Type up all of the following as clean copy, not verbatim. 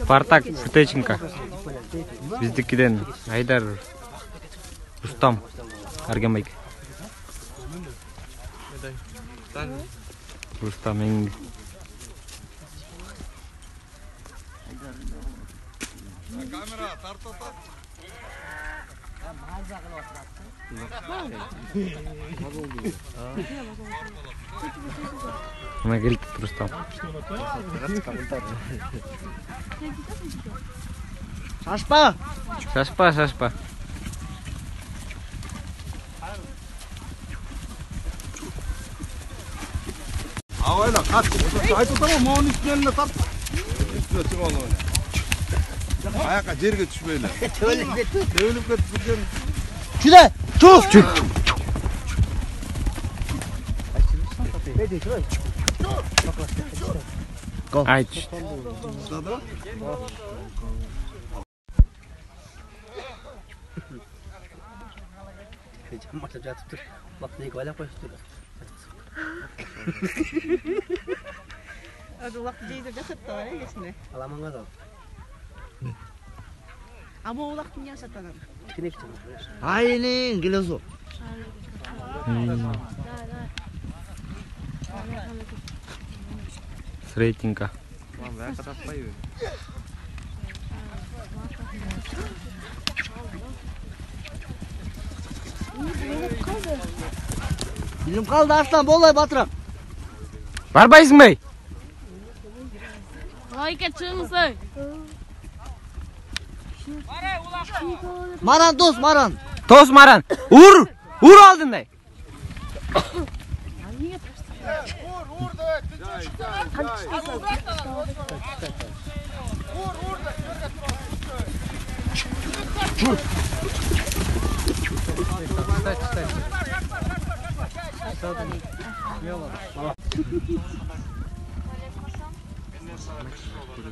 Спартак Сытеченко. Биздикиден Айдар Рустам Аргамайк. Рустам Энг. Камера тартып. Она говорит, Рустам. Шашпа! Шашпа. Авайла қатты. Айтып тұрмын, моның үстінен тарт. Үстіне шығып алып. Аяққа жерге түшпейлі. Төвіліп кетіп. Жүре! Чух! Айч. Maçta yatıp bak ne kadar koştu. Aduh waktu jadi deket tuh ya guysnya. Alaman nggak tau? Amo waktunya setelah. Kini kecil. Aynen geliyorsun. Сретенько. Bilim kaldı aslan bolay batıram. Барбайсың бай? Лайка чыңсы. Maran dost maran. Тос Маран. Ур алдындай.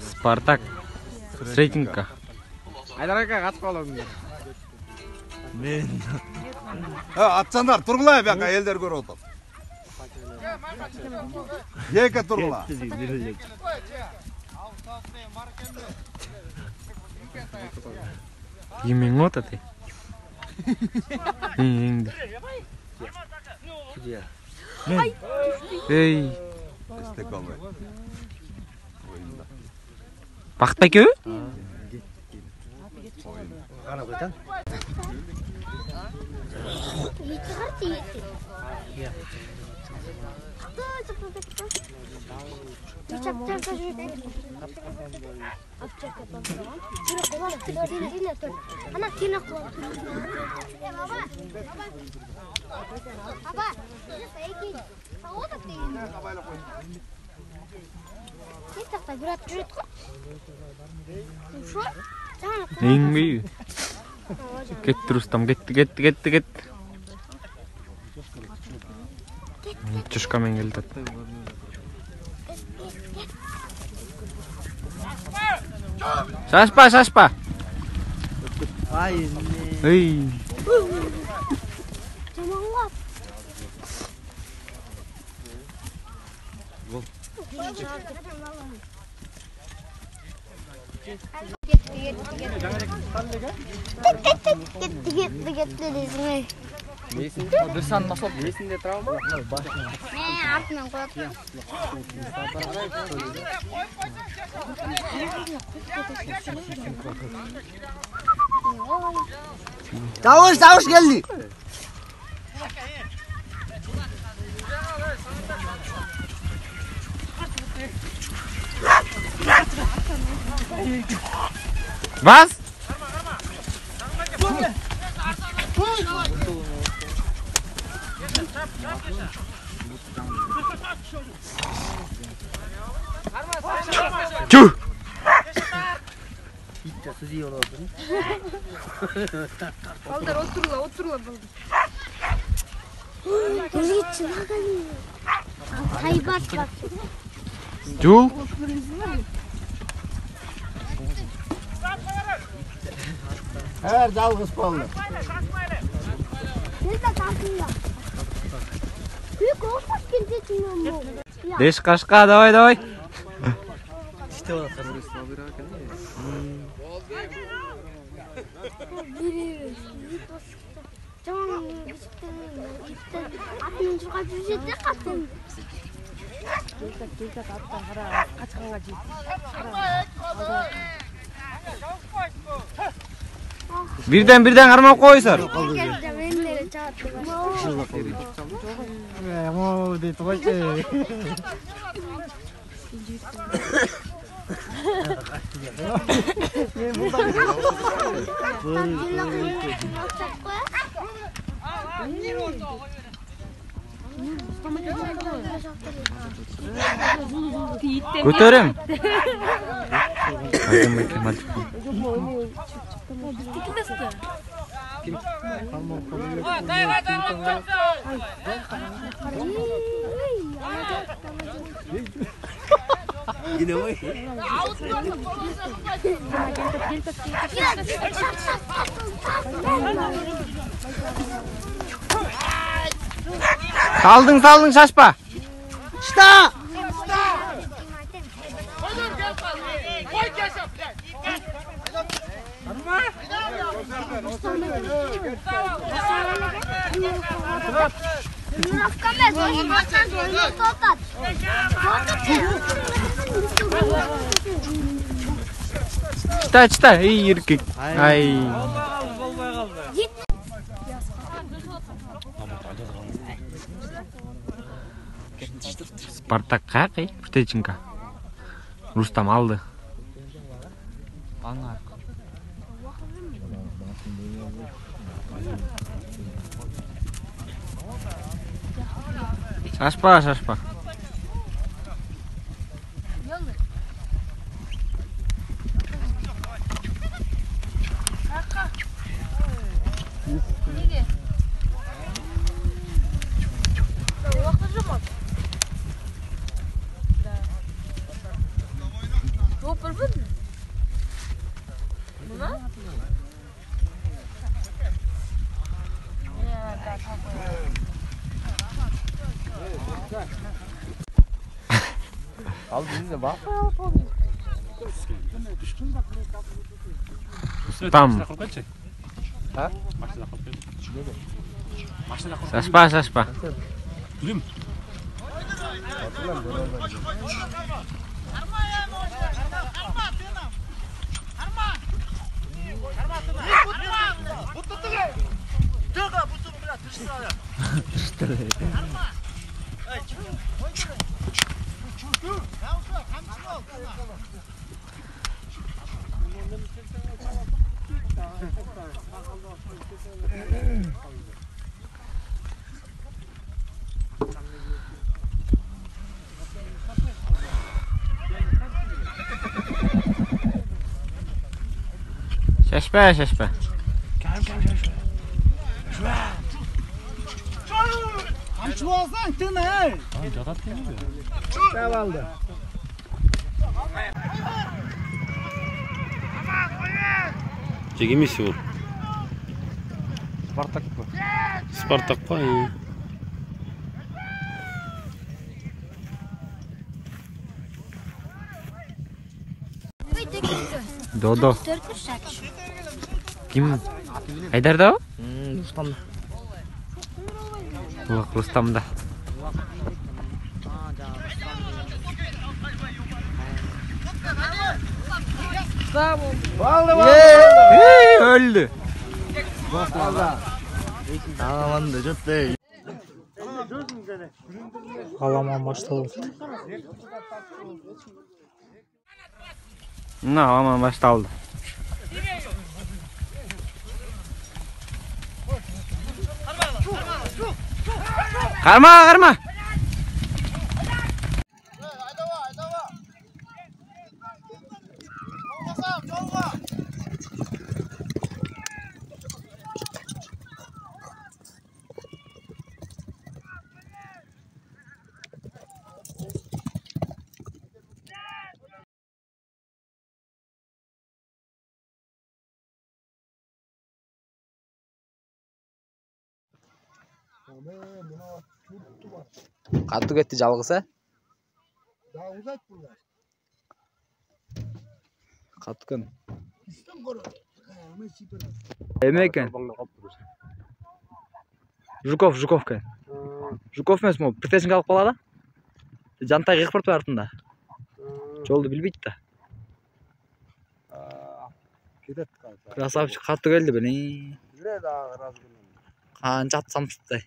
Спартак Сретенько. Айдарака қатып қаламын. Men. Атсандар, тұрғылай бәк, әйелдер көріп отыр. Ека тұрғыла. Емең ота ты. Ей. Істек алмай. Бақытбай кеу? Қана қойтан. Еңбей. Кетті Рустам, кетті. Чышқамен келді. Шашпа. Aynen. Ей. Bir san nasıl? Nesinde travma? Артынан қояды. Tavuş geldi. Bas. Çuh. İşte sizi oldu. Baldır oturla baldır. Gözü çınakalım. Haybat bak. Çuh. Her dalgız ballı. Ne de kalkıyor. Büyük olmak gelecek mi? Деш кашка, давай, давай. Жаңағы бесіктің атын жырғап жүреді қатын. келсек аттан қара қачқанға жетті. Birden karmak koysar. Мендері чағады. Mau di itu aja. Götürüm. Gini woi. Saldın şaşpa. Sta! Çıta, iyi erkek. Ay. Spartak kakay, Птеченко. Rustam aldı. Şaşpa. Al bizi de bak. Tam. Ha? Şaşpa. Şaşpa. Qamchi olsang tin ey. Chavaldi. Чегемис ол. Спартак па. Спартак па. Додо. Kim? Haydar'da o? Rustamda. Rustam'da. Öldü. Tamam da jötte. Alaman başladı. Aman baştaldı. Karma. Катуу кетти жалгыз, Daha uzat bunlar. Katkın. İstem koru. Hemen siper. Эме экен. Жуков экен. Жуков эмес могу, птшнга алып калат да. Жантай кыйкып барып артында. Жолду билбейт да. Кетет қалды. Красавчик катты келди бени. Жүре дағы разгон. Канча атсам туттай.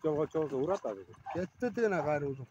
Жолға чолса ұрат abi. Кетті тегіне қайры ұзын.